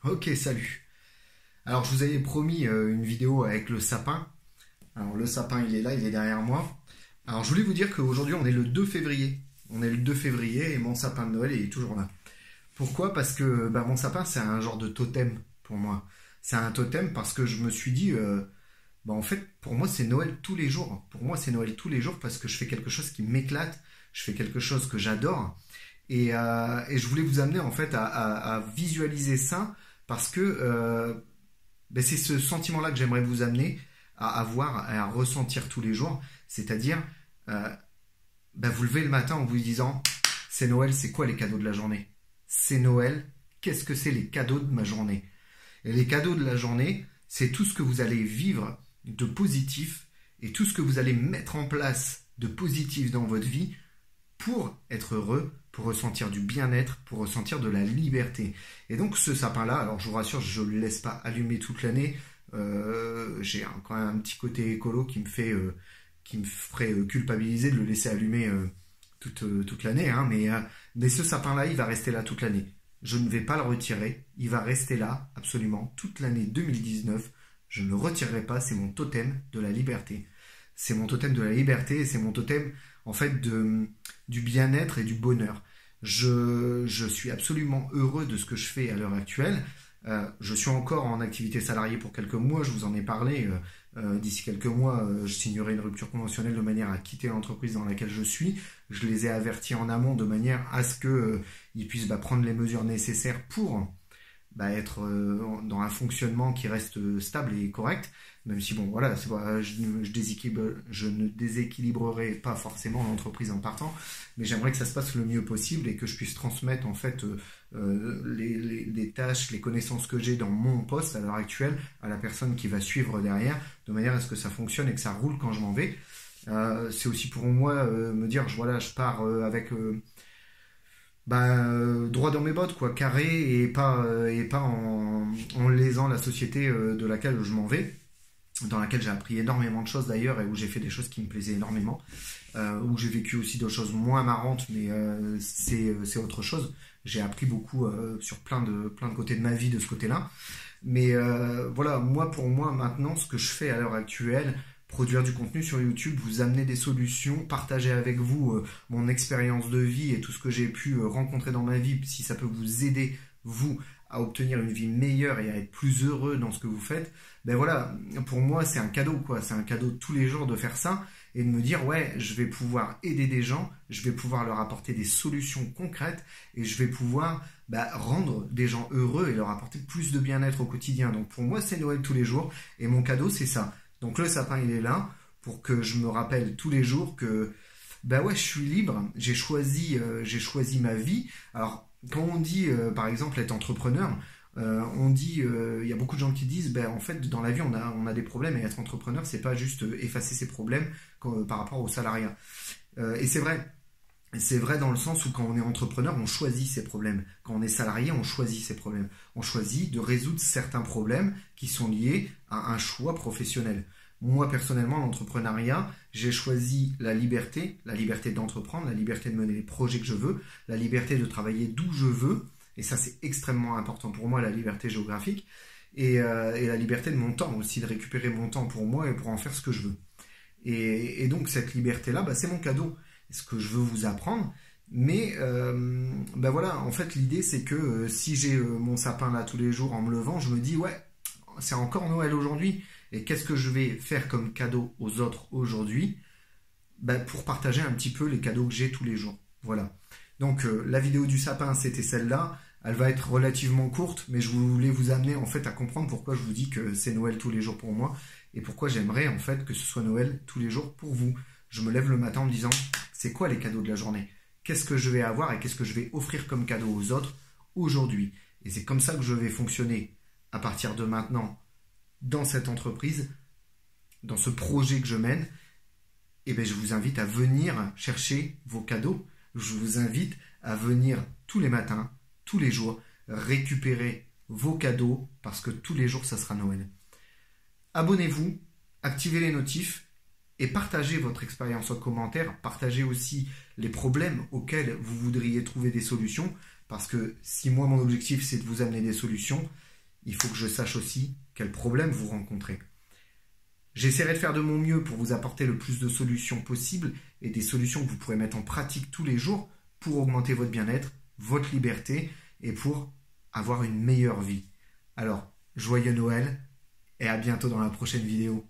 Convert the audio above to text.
Ok, salut. Alors, je vous avais promis une vidéo avec le sapin. Alors, le sapin, il est là, il est derrière moi. Alors, je voulais vous dire qu'aujourd'hui, on est le 2 février. On est le 2 février et mon sapin de Noël il est toujours là. Pourquoi? Parce que mon sapin, c'est un genre de totem pour moi. C'est un totem parce que je me suis dit, en fait, pour moi, c'est Noël tous les jours. Pour moi, c'est Noël tous les jours parce que je fais quelque chose qui m'éclate. Je fais quelque chose que j'adore. Et je voulais vous amener en fait à visualiser ça parce que c'est ce sentiment-là que j'aimerais vous amener à avoir, à ressentir tous les jours. C'est-à-dire, euh, vous levez le matin en vous disant, c'est Noël, c'est quoi les cadeaux de la journée? C'est Noël, qu'est-ce que c'est les cadeaux de ma journée? Et les cadeaux de la journée, c'est tout ce que vous allez vivre de positif et tout ce que vous allez mettre en place de positif dans votre vie pour être heureux, pour ressentir du bien-être, pour ressentir de la liberté. Et donc ce sapin-là, alors je vous rassure, je ne le laisse pas allumer toute l'année. J'ai quand même un petit côté écolo qui me ferait culpabiliser de le laisser allumer toute l'année. Hein, mais ce sapin-là, il va rester là toute l'année. Je ne vais pas le retirer. Il va rester là absolument toute l'année 2019. Je ne le retirerai pas. C'est mon totem de la liberté. C'est mon totem de la liberté et c'est mon totem en fait du bien-être et du bonheur. Je suis absolument heureux de ce que je fais à l'heure actuelle. Je suis encore en activité salariée pour quelques mois, je vous en ai parlé. D'ici quelques mois, je signerai une rupture conventionnelle de manière à quitter l'entreprise dans laquelle je suis. Je les ai avertis en amont de manière à ce qu'ils puissent prendre les mesures nécessaires pour être dans un fonctionnement qui reste stable et correct, même si bon voilà, je ne déséquilibrerai pas forcément l'entreprise en partant, mais j'aimerais que ça se passe le mieux possible et que je puisse transmettre en fait les tâches, les connaissances que j'ai dans mon poste à l'heure actuelle à la personne qui va suivre derrière, de manière à ce que ça fonctionne et que ça roule quand je m'en vais. C'est aussi pour moi me dire voilà, je pars avec droit dans mes bottes, quoi, carré et pas en lésant la société de laquelle je m'en vais, dans laquelle j'ai appris énormément de choses d'ailleurs et où j'ai fait des choses qui me plaisaient énormément, où j'ai vécu aussi d'autres choses moins marrantes, mais c'est autre chose. J'ai appris beaucoup sur plein de côtés de ma vie de ce côté-là. Mais voilà, pour moi maintenant, ce que je fais à l'heure actuelle, produire du contenu sur YouTube, vous amener des solutions, partager avec vous mon expérience de vie et tout ce que j'ai pu rencontrer dans ma vie, si ça peut vous aider, vous, à obtenir une vie meilleure et à être plus heureux dans ce que vous faites, voilà, pour moi c'est un cadeau, quoi. C'est un cadeau de tous les jours de faire ça et de me dire ouais, je vais pouvoir aider des gens, je vais pouvoir leur apporter des solutions concrètes et je vais pouvoir rendre des gens heureux et leur apporter plus de bien-être au quotidien. Donc pour moi c'est Noël tous les jours et mon cadeau c'est ça. Donc le sapin il est là pour que je me rappelle tous les jours que je suis libre, j'ai choisi ma vie. Alors quand on dit par exemple être entrepreneur, on dit il y a beaucoup de gens qui disent en fait dans la vie on a des problèmes et être entrepreneur c'est pas juste effacer ses problèmes par rapport au salariat. Et c'est vrai. C'est vrai dans le sens où quand on est entrepreneur, on choisit ses problèmes. Quand on est salarié, on choisit ses problèmes. On choisit de résoudre certains problèmes qui sont liés à un choix professionnel. Moi, personnellement, l'entrepreneuriat, j'ai choisi la liberté d'entreprendre, la liberté de mener les projets que je veux, la liberté de travailler d'où je veux, et ça c'est extrêmement important pour moi, la liberté géographique, et la liberté de mon temps aussi, de récupérer mon temps pour moi et pour en faire ce que je veux. Et donc cette liberté-là, c'est mon cadeau. Ce que je veux vous apprendre, mais voilà, en fait l'idée c'est que si j'ai mon sapin là tous les jours en me levant, je me dis ouais, c'est encore Noël aujourd'hui et qu'est-ce que je vais faire comme cadeau aux autres aujourd'hui pour partager un petit peu les cadeaux que j'ai tous les jours. Voilà, donc la vidéo du sapin c'était celle-là, elle va être relativement courte, mais je voulais vous amener en fait à comprendre pourquoi je vous dis que c'est Noël tous les jours pour moi et pourquoi j'aimerais en fait que ce soit Noël tous les jours pour vous. Je me lève le matin en me disant c'est quoi les cadeaux de la journée? Qu'est-ce que je vais avoir et qu'est-ce que je vais offrir comme cadeau aux autres aujourd'hui? Et c'est comme ça que je vais fonctionner à partir de maintenant dans cette entreprise, dans ce projet que je mène. Et je vous invite à venir chercher vos cadeaux. Je vous invite à venir tous les matins, tous les jours, récupérer vos cadeaux parce que tous les jours, ça sera Noël. Abonnez-vous, activez les notifs et partagez votre expérience en commentaire. Partagez aussi les problèmes auxquels vous voudriez trouver des solutions. Parce que si moi, mon objectif, c'est de vous amener des solutions, il faut que je sache aussi quels problèmes vous rencontrez. J'essaierai de faire de mon mieux pour vous apporter le plus de solutions possibles et des solutions que vous pourrez mettre en pratique tous les jours pour augmenter votre bien-être, votre liberté et pour avoir une meilleure vie. Alors, joyeux Noël et à bientôt dans la prochaine vidéo.